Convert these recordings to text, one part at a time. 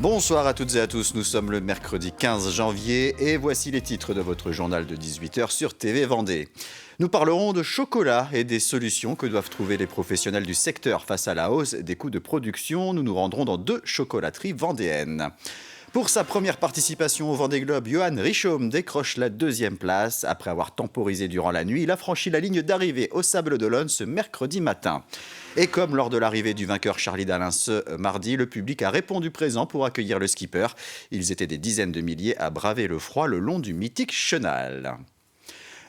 Bonsoir à toutes et à tous, nous sommes le mercredi 15 janvier et voici les titres de votre journal de 18h sur TV Vendée. Nous parlerons de chocolat et des solutions que doivent trouver les professionnels du secteur face à la hausse des coûts de production. Nous nous rendrons dans 2 chocolateries vendéennes. Pour sa première participation au Vendée Globe, Johan Richomme décroche la 2e place. Après avoir temporisé durant la nuit, il a franchi la ligne d'arrivée au Sables d'Olonne ce mercredi matin. Et comme lors de l'arrivée du vainqueur Charlie Dalin ce mardi, le public a répondu présent pour accueillir le skipper. Ils étaient des dizaines de milliers à braver le froid le long du mythique chenal.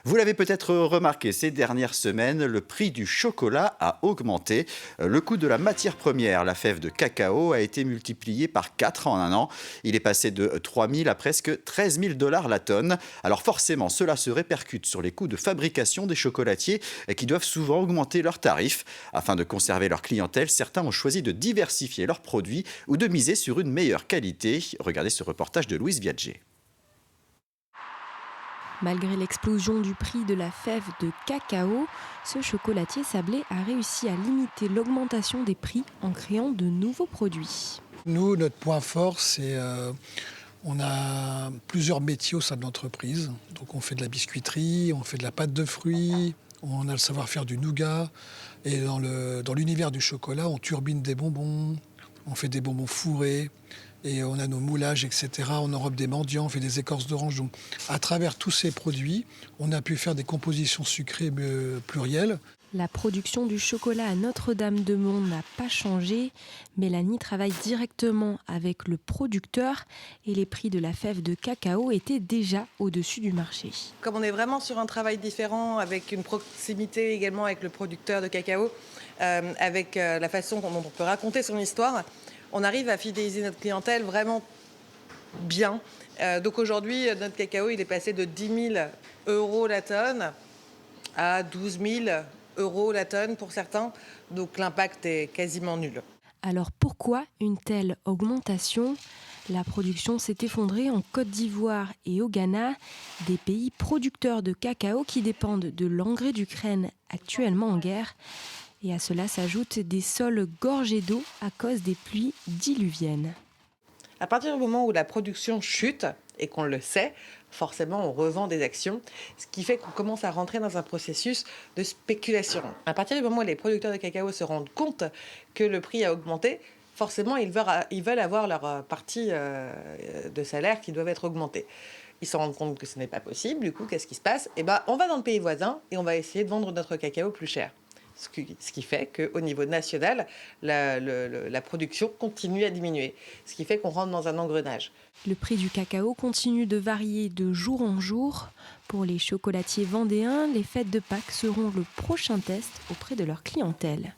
Vous l'avez peut-être remarqué, ces dernières semaines, le prix du chocolat a augmenté. Le coût de la matière première, la fève de cacao, a été multiplié par 4 en un an. Il est passé de 3 000 à presque 13 000 $ la tonne. Alors forcément, cela se répercute sur les coûts de fabrication des chocolatiers qui doivent souvent augmenter leurs tarifs. Afin de conserver leur clientèle, certains ont choisi de diversifier leurs produits ou de miser sur une meilleure qualité. Regardez ce reportage de Louise Viadger. Malgré l'explosion du prix de la fève de cacao, ce chocolatier sablé a réussi à limiter l'augmentation des prix en créant de nouveaux produits. Nous, notre point fort, c'est on a plusieurs métiers au sein de l'entreprise. Donc on fait de la biscuiterie, on fait de la pâte de fruits, on a le savoir-faire du nougat. Et dans l'univers du chocolat, on turbine des bonbons, on fait des bonbons fourrés. Et on a nos moulages, etc. On enrobe des mendiants, on fait des écorces d'orange. Donc, à travers tous ces produits, on a pu faire des compositions sucrées plurielles. La production du chocolat à Notre-Dame-de-Mont n'a pas changé. Mélanie travaille directement avec le producteur et les prix de la fève de cacao étaient déjà au-dessus du marché. Comme on est vraiment sur un travail différent, avec une proximité également avec le producteur de cacao, avec la façon dont on peut raconter son histoire, on arrive à fidéliser notre clientèle vraiment bien. Donc aujourd'hui, notre cacao, il est passé de 10 000 € la tonne à 12 000 € la tonne pour certains. Donc l'impact est quasiment nul. Alors pourquoi une telle augmentation ? La production s'est effondrée en Côte d'Ivoire et au Ghana, des pays producteurs de cacao qui dépendent de l'engrais d'Ukraine actuellement en guerre. Et à cela s'ajoutent des sols gorgés d'eau à cause des pluies diluviennes. À partir du moment où la production chute, et qu'on le sait, forcément on revend des actions, ce qui fait qu'on commence à rentrer dans un processus de spéculation. À partir du moment où les producteurs de cacao se rendent compte que le prix a augmenté, forcément ils veulent avoir leur partie de salaire qui doivent être augmentée. Ils se rendent compte que ce n'est pas possible, du coup qu'est-ce qui se passe ? On va dans le pays voisin et on va essayer de vendre notre cacao plus cher. Ce qui fait qu'au niveau national, la production continue à diminuer. Ce qui fait qu'on rentre dans un engrenage. Le prix du cacao continue de varier de jour en jour. Pour les chocolatiers vendéens, les fêtes de Pâques seront le prochain test auprès de leur clientèle.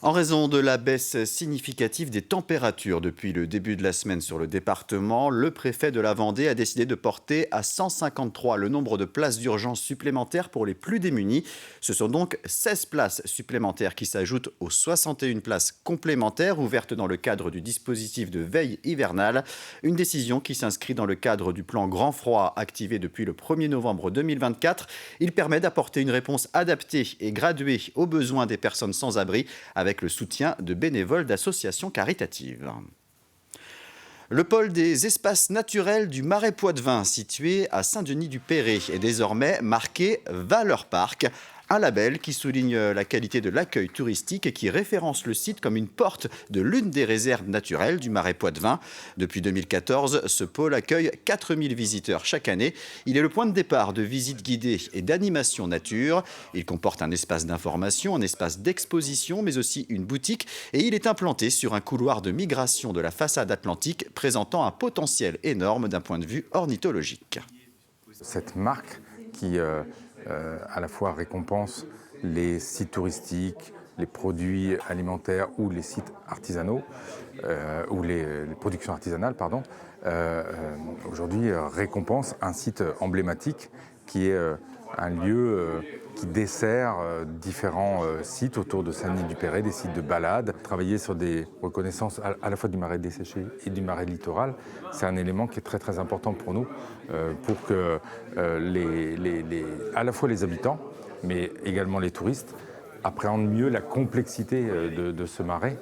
En raison de la baisse significative des températures depuis le début de la semaine sur le département, le préfet de la Vendée a décidé de porter à 153 le nombre de places d'urgence supplémentaires pour les plus démunis. Ce sont donc 16 places supplémentaires qui s'ajoutent aux 61 places complémentaires ouvertes dans le cadre du dispositif de veille hivernale. Une décision qui s'inscrit dans le cadre du plan Grand Froid activé depuis le 1er novembre 2024. Il permet d'apporter une réponse adaptée et graduée aux besoins des personnes sans abri avec le soutien de bénévoles d'associations caritatives. Le pôle des espaces naturels du Marais Poitevin, situé à Saint-Denis-du-Péret, est désormais marqué Valeur Parc, un label qui souligne la qualité de l'accueil touristique et qui référence le site comme une porte de l'une des réserves naturelles du Marais Poitevin. Depuis 2014, ce pôle accueille 4000 visiteurs chaque année. Il est le point de départ de visites guidées et d'animation nature. Il comporte un espace d'information, un espace d'exposition, mais aussi une boutique. Et il est implanté sur un couloir de migration de la façade atlantique, présentant un potentiel énorme d'un point de vue ornithologique. Cette marque qui à la fois récompense les sites touristiques, les produits alimentaires ou les sites artisanaux, ou les productions artisanales, pardon, aujourd'hui récompense un site emblématique qui est un lieu qui dessert différents sites autour de Saint-Denis-du-Péret, des sites de balade. Travailler sur des reconnaissances à la fois du marais desséché et du marais littoral, c'est un élément qui est très très important pour nous, pour que à la fois les habitants, mais également les touristes, appréhendent mieux la complexité de ce marais.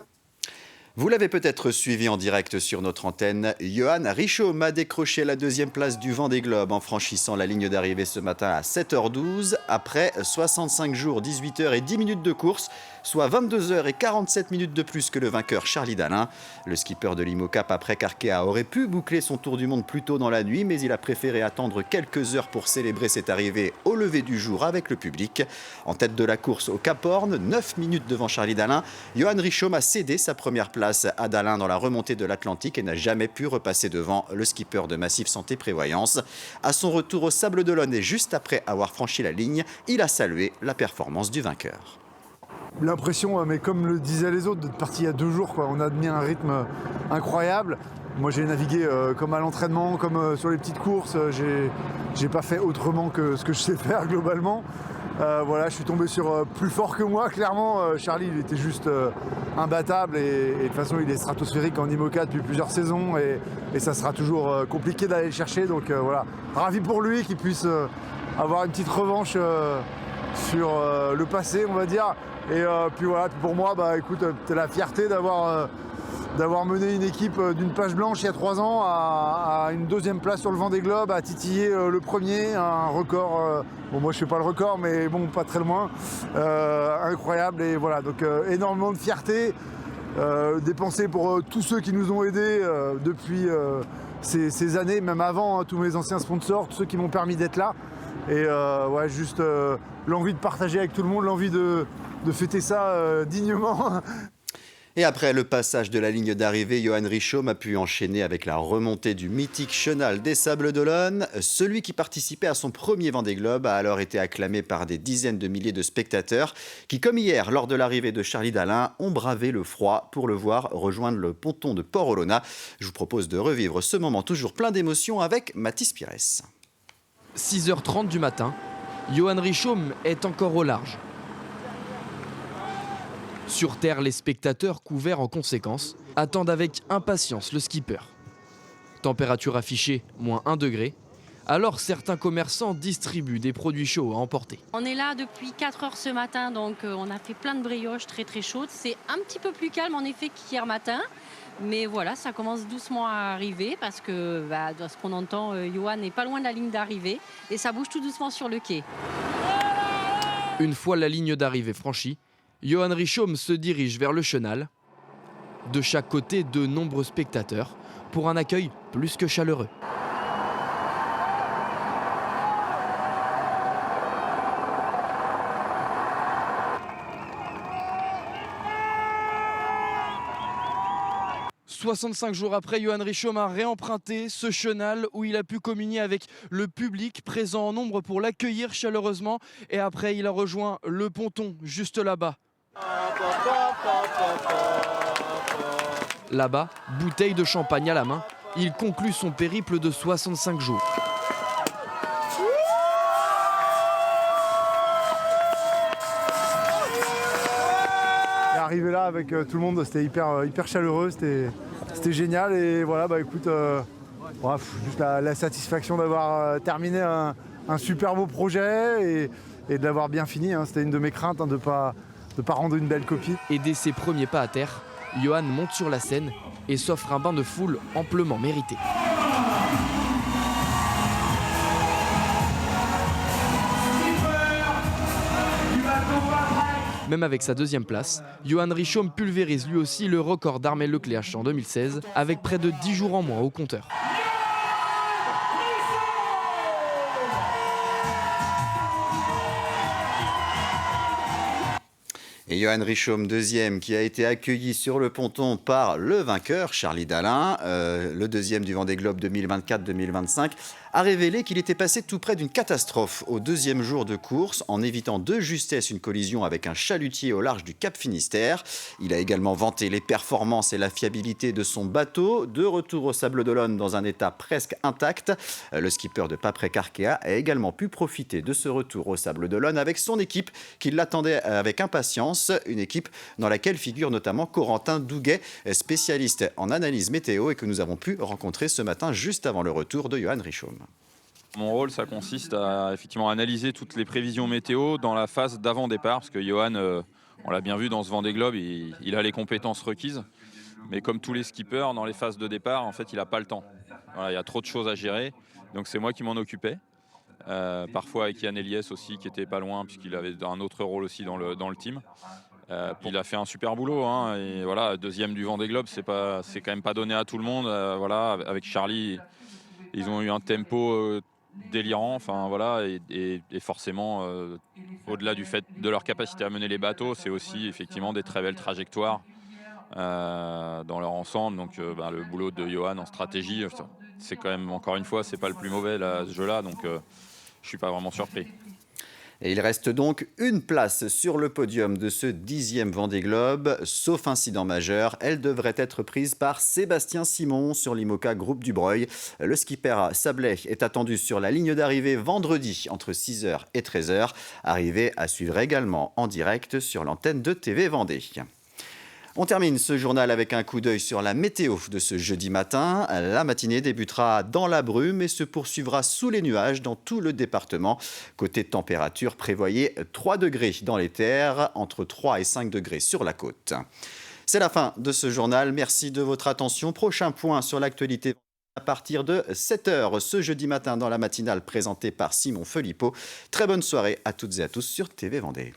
Vous l'avez peut-être suivi en direct sur notre antenne, Johan Richomme a décroché la deuxième place du Vendée Globe en franchissant la ligne d'arrivée ce matin à 7h12 après 65 jours, 18 h et 10 minutes de course, soit 22 h et 47 minutes de plus que le vainqueur Charlie Dalin. Le skipper de l'Imocap après Carquea aurait pu boucler son tour du monde plus tôt dans la nuit, mais il a préféré attendre quelques heures pour célébrer cette arrivée au lever du jour avec le public. En tête de la course au Cap Horn, 9 minutes devant Charlie Dalin, Johan Richomme a cédé sa première place à Dalin dans la remontée de l'Atlantique et n'a jamais pu repasser devant le skipper de Massif Santé Prévoyance. À son retour au Sable d'Olonne et juste après avoir franchi la ligne, il a salué la performance du vainqueur. L'impression, mais comme le disaient les autres, d'être parti il y a 2 jours, quoi. On a mis un rythme incroyable. Moi j'ai navigué comme à l'entraînement, comme sur les petites courses. J'ai pas fait autrement que ce que je sais faire globalement. Voilà, je suis tombé sur plus fort que moi, clairement. Charlie, il était juste imbattable et de toute façon, il est stratosphérique en IMOCA depuis plusieurs saisons et ça sera toujours compliqué d'aller le chercher. Donc voilà, ravi pour lui qu'il puisse avoir une petite revanche sur le passé, on va dire. Et puis voilà, pour moi, bah écoute, c'est la fierté d'avoir mené une équipe d'une page blanche il y a 3 ans à une 2e place sur le Vendée Globe, à titiller le premier, un record, bon moi je fais pas le record mais bon pas très loin, incroyable et voilà, donc énormément de fierté, des pensées pour tous ceux qui nous ont aidés depuis ces années, même avant, hein, tous mes anciens sponsors, tous ceux qui m'ont permis d'être là et ouais, juste l'envie de partager avec tout le monde, l'envie de fêter ça dignement. Et après le passage de la ligne d'arrivée, Johan Richomme a pu enchaîner avec la remontée du mythique chenal des Sables d'Olonne. Celui qui participait à son premier Vendée Globe a alors été acclamé par des dizaines de milliers de spectateurs qui, comme hier, lors de l'arrivée de Charlie Dalin, ont bravé le froid pour le voir rejoindre le ponton de Port-Olona. Je vous propose de revivre ce moment toujours plein d'émotions avec Mathis Pires. 6h30 du matin, Johan Richomme est encore au large. Sur terre, les spectateurs, couverts en conséquence, attendent avec impatience le skipper. Température affichée, -1 degré. Alors certains commerçants distribuent des produits chauds à emporter. On est là depuis 4 heures ce matin, donc on a fait plein de brioches très très chaudes. C'est un petit peu plus calme en effet qu'hier matin. Mais voilà, ça commence doucement à arriver parce que, de ce qu'on entend, Johan n'est pas loin de la ligne d'arrivée et ça bouge tout doucement sur le quai. Une fois la ligne d'arrivée franchie, Johan Richomme se dirige vers le chenal. De chaque côté, de nombreux spectateurs pour un accueil plus que chaleureux. « 65 jours après, Johan Richomme a réemprunté ce chenal où il a pu communier avec le public présent en nombre pour l'accueillir chaleureusement. Et après, il a rejoint le ponton juste là-bas. Là-bas, bouteille de champagne à la main, il conclut son périple de 65 jours. Arrivé là avec tout le monde, c'était hyper chaleureux, c'était génial et voilà, bah écoute, juste la satisfaction d'avoir terminé un super beau projet et de l'avoir bien fini, hein. C'était une de mes craintes, hein, de pas rendre une belle copie. Et dès ses premiers pas à terre, Johan monte sur la scène et s'offre un bain de foule amplement mérité. Même avec sa 2e place, Johan Richomme pulvérise lui aussi le record d'Armel Lecléache en 2016 avec près de 10 jours en moins au compteur. Et Johan Richomme, 2e, qui a été accueilli sur le ponton par le vainqueur, Charlie Dalin, le 2e du Vendée Globe 2024-2025, a révélé qu'il était passé tout près d'une catastrophe au 2e jour de course en évitant de justesse une collision avec un chalutier au large du Cap Finistère. Il a également vanté les performances et la fiabilité de son bateau. De retour au Sable d'Olonne dans un état presque intact, le skipper de Paprec Carquea a également pu profiter de ce retour au Sable d'Olonne avec son équipe qui l'attendait avec impatience. Une équipe dans laquelle figure notamment Corentin Douguet, spécialiste en analyse météo et que nous avons pu rencontrer ce matin juste avant le retour de Johan Richomme. Mon rôle, ça consiste à effectivement analyser toutes les prévisions météo dans la phase d'avant-départ, parce que Johan, on l'a bien vu dans ce Vendée Globe, il a les compétences requises. Mais comme tous les skippers, dans les phases de départ, en fait, il n'a pas le temps. Voilà, il y a trop de choses à gérer. Donc c'est moi qui m'en occupais. Parfois avec Yann Eliès aussi, qui était pas loin, puisqu'il avait un autre rôle aussi dans le team. Il a fait un super boulot. Hein, et voilà, deuxième du Vendée Globe, c'est quand même pas donné à tout le monde. Voilà, avec Charlie, ils ont eu un tempo délirant. Enfin voilà, et forcément, au-delà du fait de leur capacité à mener les bateaux, c'est aussi effectivement des très belles trajectoires. Dans leur ensemble, donc le boulot de Johan en stratégie, c'est quand même, encore une fois, c'est pas le plus mauvais là, ce jeu-là, donc je suis pas vraiment surpris. Et il reste donc une place sur le podium de ce 10e Vendée Globe. Sauf incident majeur, elle devrait être prise par Sébastien Simon sur l'IMOCA Groupe du Breuil. Le skipper Sablé est attendu sur la ligne d'arrivée vendredi entre 6h et 13h. Arrivée à suivre également en direct sur l'antenne de TV Vendée. On termine ce journal avec un coup d'œil sur la météo de ce jeudi matin. La matinée débutera dans la brume et se poursuivra sous les nuages dans tout le département. Côté température, prévoyez 3 degrés dans les terres, entre 3 et 5 degrés sur la côte. C'est la fin de ce journal. Merci de votre attention. Prochain point sur l'actualité à partir de 7h ce jeudi matin dans la matinale présentée par Simon Felipeau. Très bonne soirée à toutes et à tous sur TV Vendée.